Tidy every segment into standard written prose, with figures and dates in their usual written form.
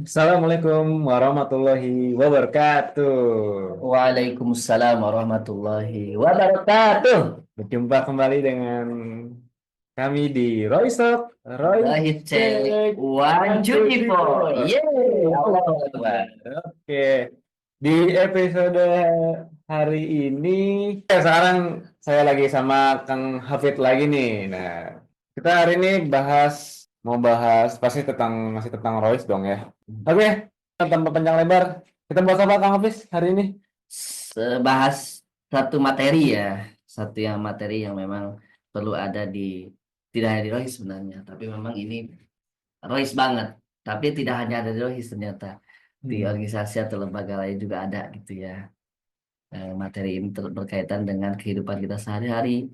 Assalamualaikum warahmatullahi wabarakatuh. Waalaikumsalam warahmatullahi wabarakatuh. Berjumpa kembali dengan kami di Roysok, Roy Wahid cek Cek one two three four. 1, 2, 3, 4. Yeay, Allah Akbar. Oke, di episode hari ini, sekarang saya lagi sama Kang Hafid lagi nih. Nah, kita hari ini mau bahas pasti masih tentang Royce dong ya. Oke, tanpa panjang lebar, kita bahas apa Kang Hafiz hari ini? Bahas satu materi ya, satu yang materi yang memang perlu ada di tidak hanya di Rohis sebenarnya, tapi memang ini Rohis banget. Tapi tidak hanya ada di Rohis ternyata di Hmm. organisasi atau lembaga lain juga ada gitu ya. Materi ini berkaitan dengan kehidupan kita sehari-hari,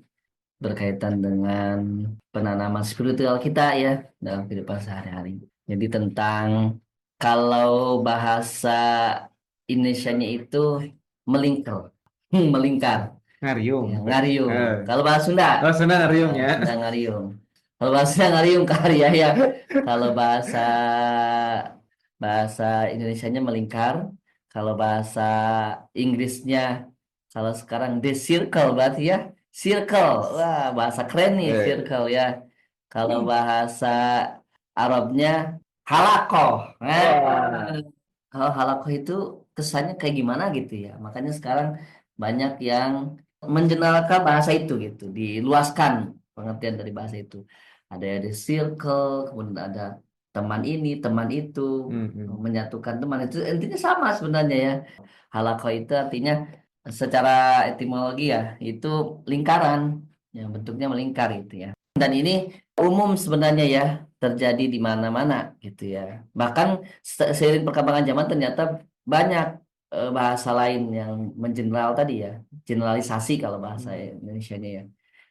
berkaitan dengan penanaman spiritual kita ya dalam kehidupan sehari-hari. Jadi tentang kalau bahasa Indonesianya itu melingkar, melingkar, Ngariung. ya, ngariung. Kalau bahasa Sunda, Oh, senang ngariung ya. Sunda ngariung. Kalau bahasa Sunda ngariung karya ya. Kalau bahasa bahasa Indonesianya melingkar. Kalau bahasa Inggrisnya, kalau sekarang the circle berarti ya circle. Wah, bahasa keren nih Eh, circle ya. Kalau bahasa Arabnya halakoh. Wah. Kalau halakoh itu kesannya kayak gimana gitu ya. Makanya sekarang banyak yang menjelaskan bahasa itu gitu, diluaskan pengertian dari bahasa itu. Ada yang di circle, kemudian ada teman ini, teman itu, Hmm. menyatukan teman itu intinya sama sebenarnya ya. Halaqah itu artinya secara etimologi ya, itu lingkaran yang bentuknya melingkar gitu ya. Dan ini umum sebenarnya ya, terjadi di mana-mana gitu ya. Bahkan seiring perkembangan zaman ternyata banyak bahasa lain yang mengeneral tadi ya, generalisasi kalau bahasa Indonesianya ya.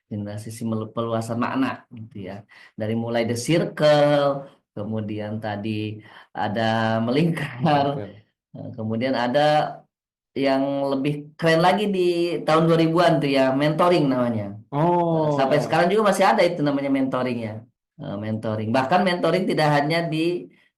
Generalisasi perluasan makna gitu ya. Dari mulai the circle, kemudian tadi ada melingkar, Lingkar. kemudian ada yang lebih keren lagi di tahun 2000-an tuh ya, mentoring namanya. Sampai Oh, sekarang juga masih ada itu namanya mentoring ya. Mentoring. Bahkan mentoring tidak hanya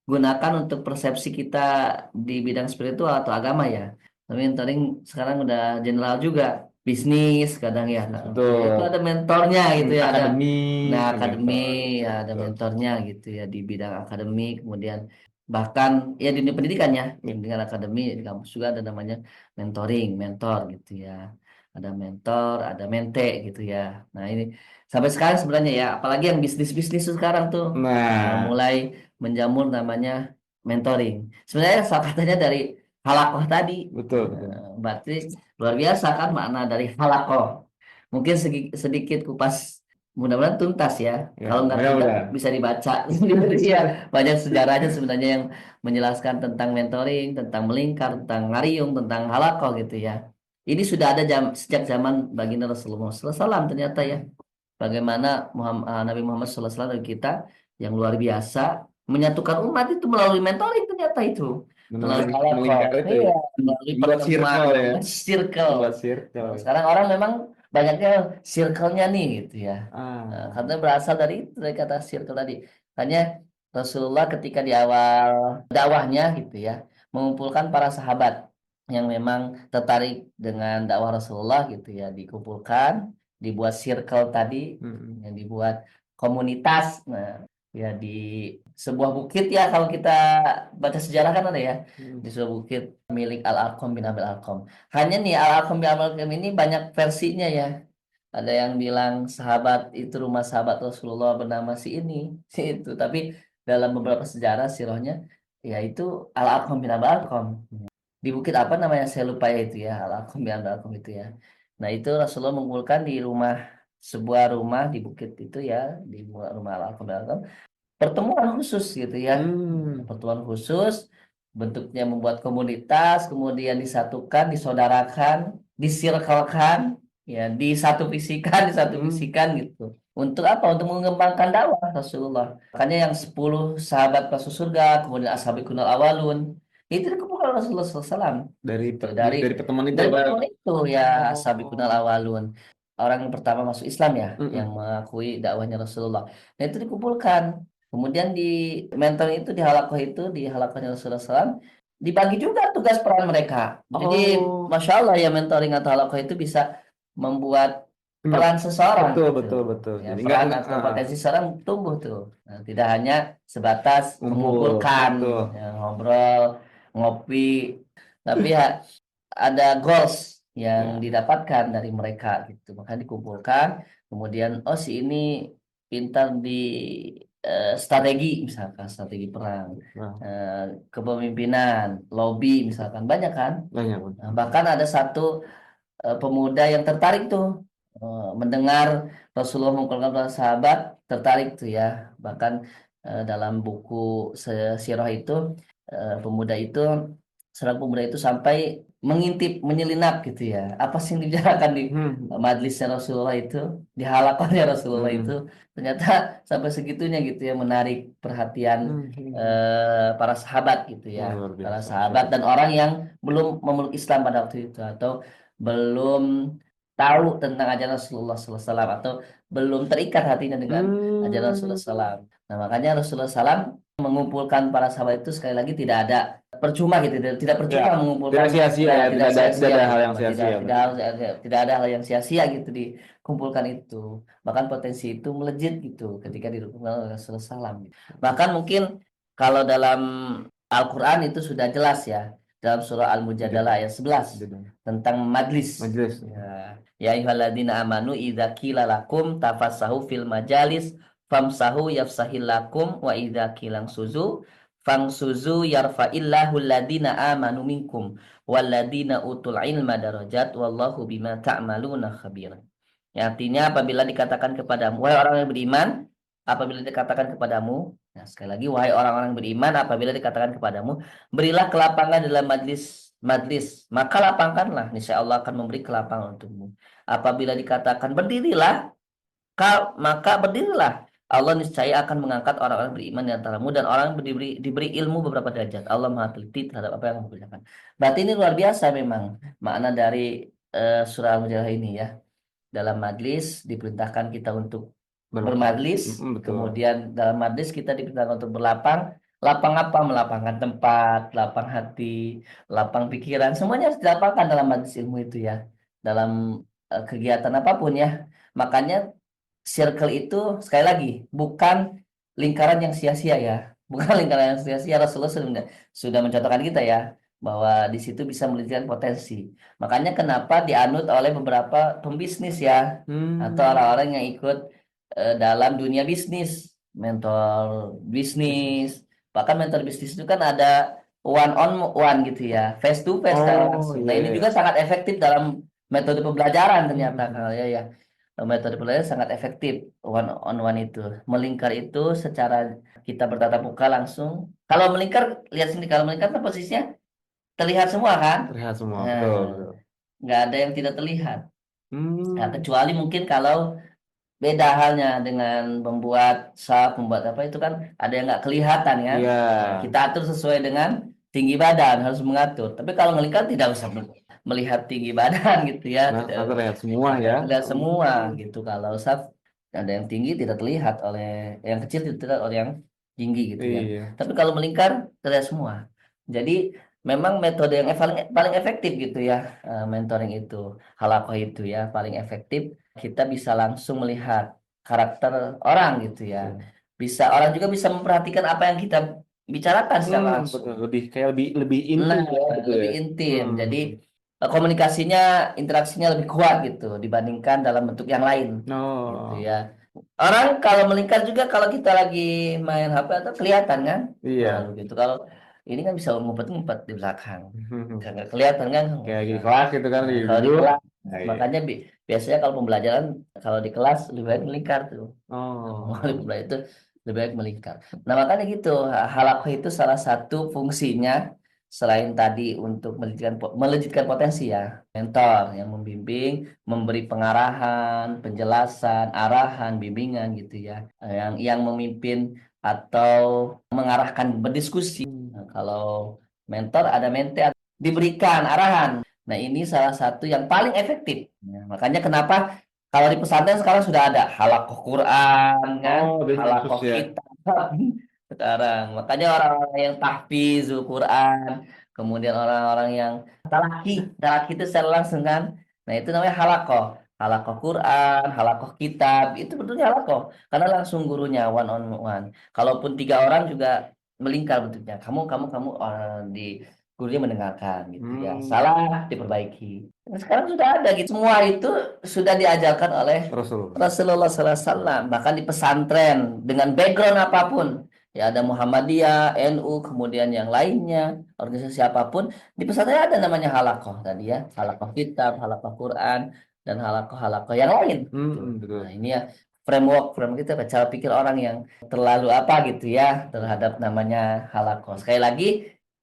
digunakan untuk persepsi kita di bidang spiritual atau agama ya. Tapi mentoring sekarang udah general juga. Bisnis kadang ya. bisnis Nah, ya itu ada betul. mentornya gitu ya. Ada Akademi nah itu akademi mentor. ya, ada Betul. mentornya gitu ya di bidang akademik. Kemudian bahkan ya di dunia pendidikan ya. Pendidikan akademi di kampus juga ada namanya mentoring, mentor gitu ya. Ada mentor, ada mente gitu ya. Nah, ini sampai sekarang sebenarnya ya, apalagi yang bisnis-bisnis tuh sekarang tuh Nah, mulai menjamur namanya mentoring. Sebenarnya salah katanya dari halakoh tadi. betul, betul. Berarti luar biasa kan makna dari halakoh. Mungkin sedikit kupas, mudah-mudahan tuntas ya. Ya, Kalau nggak tuntas mudah-mudahan. bisa dibaca sendiri ya. Banyak sejarahnya sebenarnya yang menjelaskan tentang mentoring, tentang melingkar, tentang ngariung, tentang halakoh gitu ya. Ini sudah ada sejak zaman baginda Rasulullah SAW ternyata ya. Bagaimana Nabi Muhammad SAW dari kita yang luar biasa menyatukan umat itu melalui mentoring ternyata itu. Menarik Melalui halaqah. melingkar itu Iya, ya. melalui Membuat pertemuan, circle ya. membuat circle. Membuat circle. Sekarang orang memang banyaknya circle-nya nih gitu ya. Ah, Karena berasal dari itu, dari kata circle tadi. Makanya Rasulullah ketika di awal dakwahnya gitu ya, mengumpulkan para sahabat yang memang tertarik dengan dakwah Rasulullah gitu ya, dikumpulkan, dibuat circle tadi, mm, yang dibuat komunitas. Nah, ya di sebuah bukit ya kalau kita baca sejarah kan ada ya, mm. di sebuah bukit milik Al-Arqam bin Abil Arqam. Hanya nih Al-Arqam bin Abil Arqam ini banyak versinya ya. Ada yang bilang sahabat itu rumah sahabat Rasulullah bernama si ini, si itu. Tapi dalam beberapa sejarah sirahnya, ya itu Al-Arqam bin Abil Arqam. Di bukit apa namanya saya lupa ya itu ya, Al-Arqam bin Abil Arqam itu ya. Nah itu Rasulullah mengumpulkan di rumah, sebuah rumah di bukit itu ya, di rumah Al-Arqam bin Abil Arqam, pertemuan khusus gitu ya. Hmm. Pertemuan khusus bentuknya membuat komunitas, kemudian disatukan, disaudarakan, disirkelkan, ya disatu Hmm. visikan gitu. Untuk apa? Untuk mengembangkan dakwah Rasulullah. Makanya yang 10 sahabat masuk surga, kemudian ashabikun awalun, itu dikumpulkan Rasulullah SAW. Itu Dari pertemuan itu dari apa? pertemuan itu ya, ashabikun Oh. awalun. Orang yang pertama masuk Islam ya, yang Mm-mm. mengakui dakwahnya Rasulullah. Nah itu dikumpulkan. Kemudian di mentoring itu, di halakoh itu, di halakohnya Rasulullah SAW, dibagi juga tugas peran mereka. Jadi, Oh, Masya Allah ya, mentoring atau halakoh itu bisa membuat benar. peran seseorang Betul, betul, gitu. betul. Ya, Jadi peran atau potensi seseorang tumbuh tuh. Nah, tidak hanya sebatas ngumpul, mengumpulkan, betul. ya, ngobrol, ngopi, tapi ya ada goals yang Ya. didapatkan dari mereka gitu. Maka dikumpulkan, kemudian oh si ini pintar di strategi, misalkan strategi perang, Nah, kepemimpinan, lobby misalkan, banyak kan. banyak. Nah, bahkan ada satu pemuda yang tertarik tuh mendengar Rasulullah mengungkapkan para sahabat, tertarik tuh ya. Bahkan dalam buku sirah itu, pemuda itu, seorang pemuda itu sampai mengintip, menyelinap gitu ya. Apa sih yang dibicarakan di Hmm. majlisnya Rasulullah itu, di halakohnya Rasulullah itu. Hmm. Ternyata sampai segitunya gitu ya, menarik perhatian Hmm. para sahabat gitu ya. Luar Para biasa. sahabat dan orang yang belum memeluk Islam pada waktu itu, atau belum tahu tentang ajaran Rasulullah SAW, atau belum terikat hatinya dengan ajaran Rasulullah Hmm. SAW. Nah, makanya Rasulullah SAW mengumpulkan para sahabat itu sekali lagi tidak ada percuma gitu, tidak Ya, percuma mengumpulkan, tidak sia-sia nah, ya, tidak tidak sia-sia ada hal gitu, yang tidak sia-sia tidak berarti. harus tidak ada hal yang sia-sia gitu dikumpulkan itu. Bahkan potensi itu melejit gitu ketika dikumpulkan oleh Rasulullah SAW. Bahkan mungkin kalau dalam Al-Quran itu sudah jelas ya, dalam surah Al-Mujadalah Jadi, ayat 11 jadi tentang majlis. majelis. Ya, ya ayyuhalladzina amanu idza qila lakum tafassahu fil majalis famsahu yafsahil lakum wa idza qilang suzu fangsuzu yarfa'illahu alladina amanu minkum walladina utul ilma darajat wallahu bima ta'maluna khabir. Ya, artinya apabila dikatakan kepadamu, wahai orang yang beriman, apabila dikatakan kepadamu, nah sekali lagi, wahai orang-orang yang beriman, apabila dikatakan kepadamu, berilah kelapangan dalam majlis, maka lapangkanlah, niscaya Allah akan memberi kelapangan untukmu. Apabila dikatakan berdirilah, maka berdirilah. Allah niscaya akan mengangkat orang-orang beriman di antaramu dan orang yang diberi ilmu beberapa derajat. Allah Maha teliti terhadap apa yang kamu kerjakan. Berarti ini luar biasa memang makna dari surah Al-Mujadalah ini ya. Dalam majlis diperintahkan kita untuk Berlapang. bermajlis, Betul. kemudian dalam majlis kita diperintahkan untuk berlapang. Lapang apa? Melapangkan tempat, lapang hati, lapang pikiran, semuanya harus dilapangkan dalam majlis ilmu itu ya. Dalam kegiatan apapun ya. Makanya circle itu sekali lagi bukan lingkaran yang sia-sia ya. Bukan lingkaran yang sia-sia. Rasulullah sudah mencontohkan kita ya, bahwa di situ bisa melihat potensi. Makanya kenapa dianut oleh beberapa pembisnis ya, atau Hmm. orang-orang yang ikut dalam dunia bisnis, mentor bisnis. Bisnis. Bahkan mentor bisnis itu kan ada one on one gitu ya, face to face secara Oh, langsung. iya, Nah, ini iya, iya. juga sangat efektif dalam metode pembelajaran ternyata Hmm. kalau ya. Metode pembelajaran sangat efektif, one on one itu. Melingkar itu secara kita bertatap muka langsung. Kalau melingkar, lihat sini, kalau melingkar kan posisinya terlihat semua kan? Terlihat semua, betul, Nah, betul. nggak ada yang tidak terlihat. Nah, Hmm. kecuali mungkin kalau beda halnya dengan membuat saf, membuat apa itu kan ada yang nggak kelihatan kan? Iya. Nah, kita atur sesuai dengan tinggi badan, harus mengatur. Tapi kalau melingkar tidak usah melihat tinggi badan gitu ya, Nah, tidak terlihat semua ya. terlihat semua Hmm. gitu. Kalau saf ada yang tinggi tidak terlihat oleh yang kecil, tidak terlihat oleh yang tinggi gitu kan. Iya. Tapi kalau melingkar terlihat semua. Jadi memang metode yang paling paling efektif gitu ya, mentoring itu, halakoh itu ya paling efektif. Kita bisa langsung melihat karakter orang gitu ya. Iya. Bisa orang juga bisa memperhatikan apa yang kita bicarakan secara langsung. Betul. Lebih kayak lebih lebih inti Nah, ya, betul lebih ya. intim. Jadi Hmm. komunikasinya, interaksinya lebih kuat gitu dibandingkan dalam bentuk yang lain gitu Oh, ya. Orang kalau melingkar juga kalau kita lagi main HP atau kelihatan kan? Lalu iya. gitu. Kalau ini kan bisa ngumpet-ngumpet di belakang. Nggak kelihatan kan? Kayak lagi di Nah, kelas gitu kan, nah, lagi kalau di duduk. kelas, Nah, iya. makanya biasanya kalau pembelajaran, kalau di kelas lebih baik melingkar tuh. Kalau Oh, pembelajaran itu lebih baik melingkar. Nah, makanya gitu, halakoh itu salah satu fungsinya selain tadi untuk melejitkan potensi ya, mentor yang membimbing, memberi pengarahan, penjelasan, arahan, bimbingan gitu ya, yang memimpin atau mengarahkan berdiskusi. Nah, kalau mentor ada mente, diberikan arahan. Nah, ini salah satu yang paling efektif. Nah, makanya kenapa kalau di pesantren sekarang sudah ada halakoh Quran kan, oh, ada khusus halakoh ya. kita. sekarang. Makanya orang-orang yang tahfizul Quran, kemudian orang-orang yang talaki itu secara langsung kan. Nah, itu namanya halakoh. Halakoh Quran, halakoh kitab, itu bentuknya halakoh. Karena langsung gurunya one on one. Kalaupun 3 orang juga melingkar bentuknya. Kamu di gurunya mendengarkan gitu ya. Hmm, Salah diperbaiki. Nah, sekarang sudah ada gitu. Semua itu sudah diajarkan oleh Rasul. Rasulullah SAW, bahkan di pesantren dengan background apapun, ya ada Muhammadiyah, NU, kemudian yang lainnya, organisasi apapun, di pesantren ada namanya halakoh tadi ya, halakoh kitab, halakoh Quran, dan halakoh-halakoh yang lain. Tuh. Nah Betul. ini ya framework kita, cara pikir orang yang terlalu apa gitu ya terhadap namanya halakoh. Sekali lagi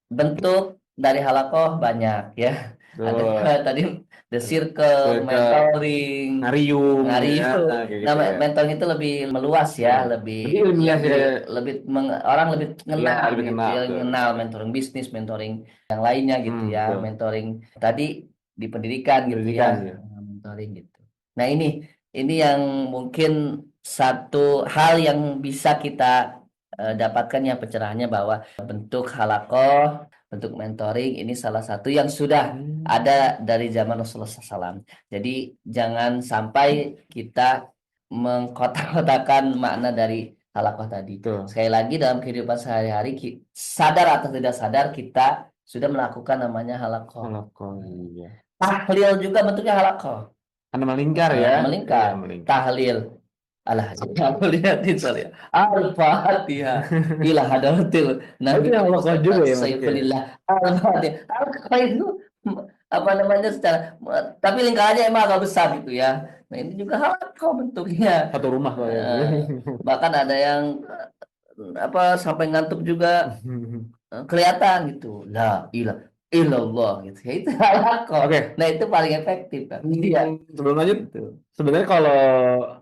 bentuk dari halakoh banyak ya. Ada Betul. tadi the circle, Ke mentoring, Ngarium, ya, Ngariu. kayak Nah, gitu ya. mentoring itu lebih meluas ya, Nah, lebih lebih ilmiah sih lebih kayak, lebih orang lebih ya kenal lebih gitu kenal ya, tuh. kenal mentoring bisnis, mentoring yang lainnya gitu ya, Betul. mentoring tadi di pendidikan gitu ya, Pendidikan ya. mentoring gitu. Nah, ini yang mungkin satu hal yang bisa kita dapatkan ya pencerahannya bahwa bentuk halakoh, bentuk mentoring ini salah satu yang sudah ada Hmm, dari zaman Rasulullah SAW. Jadi jangan sampai kita mengkotak-kotakan makna dari halakoh tadi. betul. Sekali lagi dalam kehidupan sehari-hari, sadar atau tidak sadar kita sudah melakukan namanya halakoh. Kalau kok iya. Tahlil juga bentuknya halakoh. Karena melingkar ya. Iya, Melingkar. melingkar. Tahlil. Alah, aku lihatin soalnya. Al-Fatihah. Ila hadratil Oh, itu Nabi yang lokal juga ya masuknya ya? Saifulillah. Al-Fatihah. Al-Fatihah itu apa namanya secara tapi lingkarannya emang agak besar gitu ya. Nah, ini juga halakoh bentuknya. Satu rumah soalnya. Eh, bahkan ada yang apa sampai ngantuk juga kelihatan gitu. La ilah illallah gitu. Ya itu halakoh. Oke, Nah, itu paling efektif kan. Iya. sebelum lanjut, Gitu. sebenarnya kalau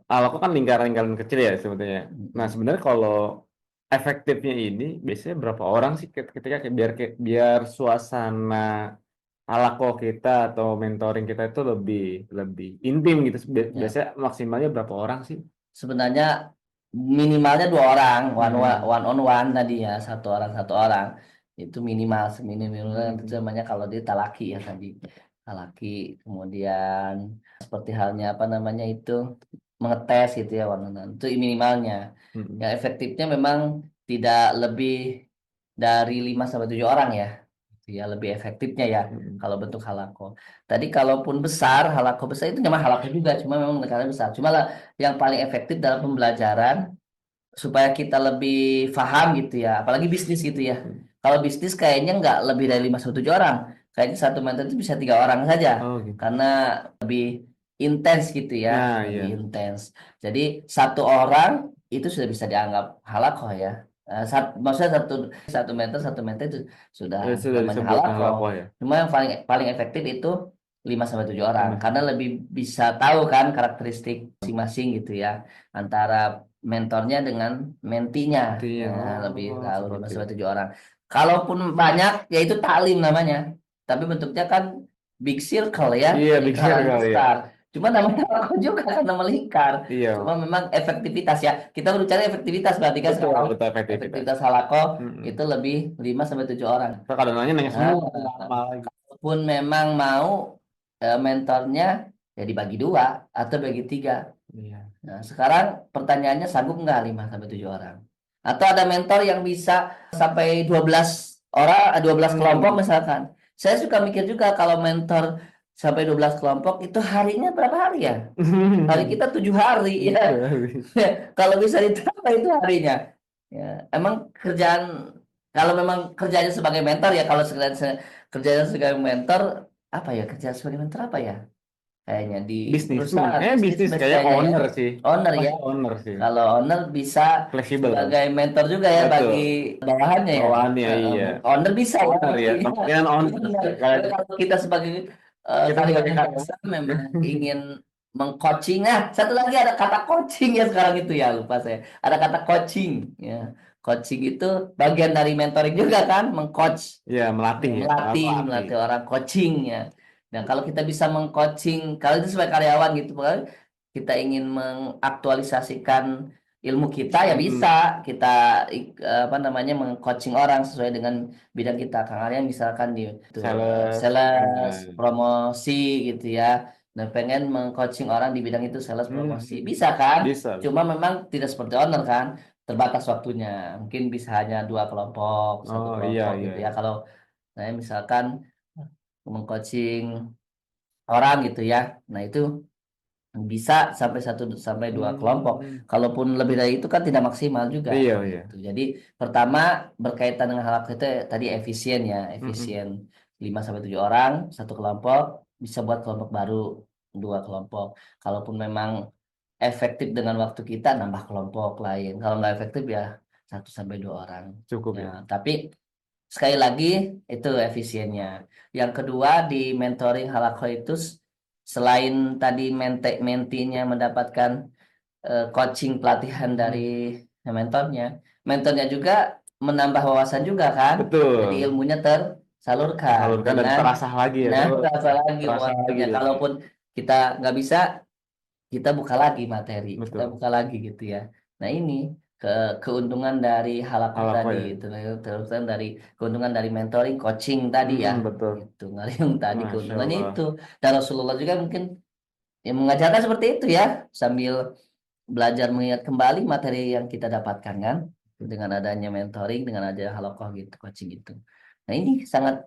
alako kan lingkaran-lingkaran kecil ya sebetulnya. Nah, Mm-mm. sebenarnya kalau efektifnya ini biasanya berapa orang sih ketika biar suasana alako kita atau mentoring kita itu lebih lebih intim gitu. Ya, Biasanya maksimalnya berapa orang sih? sebenarnya minimalnya 2 orang, Mm-mm. one on one tadi ya, satu orang itu minimal seminimalnya itu Mm-mm. namanya kalau dia talaki ya tadi talaki, kemudian seperti halnya apa namanya itu mengetes gitu ya one on one itu minimalnya. Mm-mm. Yang efektifnya memang tidak lebih dari 5 sampai 7 orang ya. Gitu ya lebih efektifnya ya Mm-mm. kalau bentuk halako. Tadi kalaupun besar, halako besar itu memang halako juga, cuma memang negaranya besar. Cuma lah yang paling efektif dalam pembelajaran supaya kita lebih paham gitu ya, apalagi bisnis gitu ya. Mm-mm. Kalau bisnis kayaknya nggak lebih dari 5 sampai 7 orang. Kayaknya satu mentor itu bisa 3 orang saja Oh gitu. karena lebih intens gitu ya, Nah, lebih iya. intens. Jadi satu orang itu sudah bisa dianggap halakoh ya. Maksudnya satu satu mentor itu sudah Sudah namanya disebut halakoh. halako ya. Cuma yang paling paling efektif itu 5 sampai 7 orang Lima. karena lebih bisa tahu kan karakteristik masing-masing gitu ya antara mentornya dengan mentinya. Intinya, Nah, lebih oh tahu 5 seperti sampai itu. 7 orang. Kalaupun banyak yaitu taklim namanya. Tapi bentuknya kan big circle ya, Iya, Big lingkaran Circle ya. besar. Cuma namanya aku juga karena melingkar. Cuma Iya, memang efektivitas ya. Kita berbicara efektivitas berarti kan betul, sekarang betul efektivitas. efektivitas halako Mm-mm. itu lebih 5 sampai 7 orang. Kita kadang-kadang nanya Nah, semua sama lagi. pun memang mau mentornya ya dibagi 2 atau bagi 3. Iya. Nah, sekarang pertanyaannya sanggup nggak 5 sampai 7 orang? Atau ada mentor yang bisa sampai 12 orang, 12 kelompok Hmm. misalkan. Saya suka mikir juga kalau mentor sampai 12 kelompok itu harinya berapa hari ya? Hari kita 7 hari ya. Kalau bisa ditambah itu harinya. Ya, emang kerjaan kalau memang kerjanya sebagai mentor ya kalau kerjanya sebagai mentor apa ya kerja sebagai mentor apa ya? Kayaknya di Bisnismen, perusahaan bisnis bisnis kayak kayaknya ya owner sih. owner ya Pasti owner sih. kalau owner bisa Fleksibel. sebagai mentor juga ya bagi Betul. bawahannya ya. Bawaannya iya. Owner bisa ya Owner ya. mestinya. Kemungkinan owner. Benar. Kayak Tapi kalau kita sebagai kita sebagai karyawan karyawan. biasa memang ingin mengcoaching. Nah, satu lagi ada kata coaching ya sekarang itu ya lupa saya ada kata coaching ya. Coaching itu bagian dari mentoring juga kan mengcoach, Iya, melatih ya. melatih Melatih. melatih orang coaching ya. Dan kalau kita bisa mengcoaching, kalau itu sebagai karyawan gitu, kita ingin mengaktualisasikan ilmu kita ya bisa kita apa namanya meng-coaching orang sesuai dengan bidang kita. Kang Aryan misalkan di Sales. sales, promosi gitu ya. Dan pengen meng-coaching orang di bidang itu sales, promosi. Bisa kan? Bisa. Cuma memang tidak seperti owner kan, terbatas waktunya. Mungkin bisa hanya 2 kelompok, satu Oh iya kelompok iya. gitu ya. Kalau saya misalkan meng-coaching orang gitu ya. Nah, itu bisa sampai 1 sampai 2 kelompok. Kalaupun lebih dari itu kan tidak maksimal juga Iya iya. gitu. Jadi pertama berkaitan dengan hal itu tadi efisien ya, Mm-mm. efisien 5 sampai 7 orang 1 kelompok, bisa buat kelompok baru 2 kelompok. Kalaupun memang efektif dengan waktu kita nambah kelompok lain. Kalau nggak efektif ya 1 sampai 2 orang. Cukup ya. Ya, tapi sekali lagi itu efisiennya. Yang kedua di mentoring halakha itu selain tadi mentinya mendapatkan coaching pelatihan dari mentornya, mentornya juga menambah wawasan juga kan. Jadi Betul. ilmunya tersalurkan Salurkan dan dengan terasa lagi ya. nah Oh, terasa lagi terasa lagi wawasannya. jadi. Kalaupun kita nggak bisa, kita buka lagi materi, kita Betul. buka lagi gitu ya. Nah ini ke keuntungan dari halakoh Hal apa tadi ya? itu, terusan dari keuntungan dari mentoring, coaching tadi ya, Betul. itu ngariung tadi Masya keuntungannya Allah. itu. Dan Rasulullah juga mungkin yang mengajarkan seperti itu ya, sambil belajar mengingat kembali materi yang kita dapatkan kan, dengan adanya mentoring, dengan adanya halakoh gitu, coaching gitu. Nah ini sangat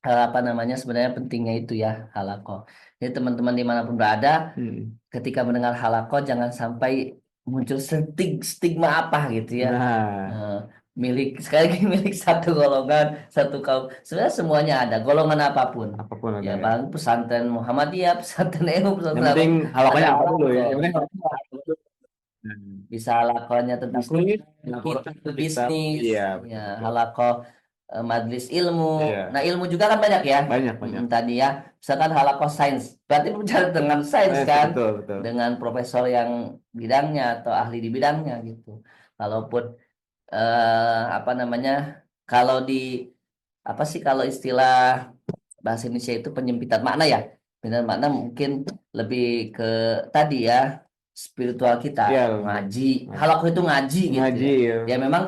apa namanya sebenarnya pentingnya itu ya halakoh. Jadi teman-teman dimanapun berada, Hmm. ketika mendengar halako jangan sampai muncul stigma apa gitu ya. Nah, Eh, milik sekali lagi milik satu golongan, satu kaum. Sebenarnya semuanya ada, golongan apapun. apapun Ya, ada ya. paling pesantren Muhammadiyah, pesantren Yang pesantren apa, penting ada halakonya apa dulu ya? halako. Yang penting halakonya apa dulu. Hmm. Bisa halakonya tentang Bisnis, kita laporan itu kita. bisnis, Iya, ya betul betul. halako majelis ilmu. Nah, Iya, ilmu juga kan banyak ya. banyak banyak. Tadi ya, misalkan halako sains, berarti berbicara dengan sains kan, Betul betul. dengan profesor yang bidangnya atau ahli di bidangnya gitu. Kalaupun apa namanya, kalau di apa sih kalau istilah bahasa Indonesia itu penyempitan makna ya, penyempitan makna mungkin lebih ke tadi ya spiritual kita Iya, ngaji, ngaji. halako itu ngaji gitu Ngaji ya. ya. Ya memang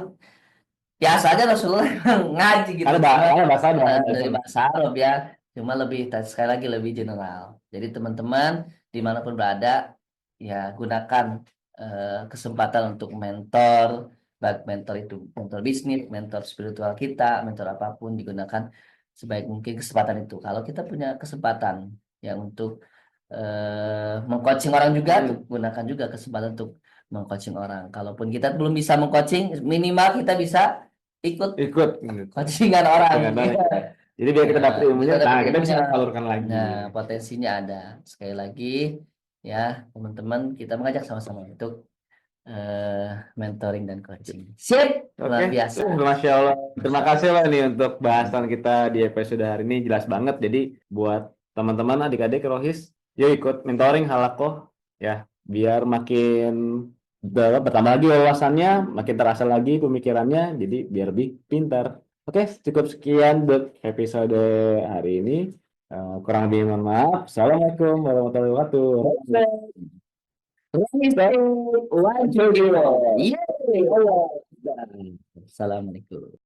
biasa aja Rasulullah memang ngaji gitu, cuma Karena bahasa ada dari sana. bahasa Arab ya, cuma lebih sekali lagi lebih general. Jadi teman-teman dimanapun berada ya gunakan kesempatan untuk mentor, baik mentor itu mentor bisnis, mentor spiritual kita, mentor apapun digunakan sebaik mungkin kesempatan itu. Kalau kita punya kesempatan ya untuk mengcoaching orang juga, gunakan juga kesempatan untuk mengcoaching orang. Kalaupun kita belum bisa mengcoaching, minimal kita bisa ikut Ikut gitu. coachingan orang. Dengan orang. Jadi biar kita dapat Kita ilmunya, dapat nah kita bisa ilmunya. salurkan lagi. Nah, potensinya ada. Sekali lagi, ya teman-teman, kita mengajak sama-sama untuk eh, mentoring dan coaching. Sip, Oke, luar biasa. Masya Allah. Terima kasih lah nih untuk bahasan kita di episode hari ini jelas banget. Jadi buat teman-teman adik-adik Rohis, yuk ikut mentoring halakoh ya, biar makin bertambah lagi wawasannya, makin terasa lagi pemikirannya, jadi biar lebih pintar. Oke, cukup sekian buat episode hari ini. Kurang lebih mohon maaf. Assalamualaikum warahmatullahi wabarakatuh. Wajib. Iya. Assalamualaikum.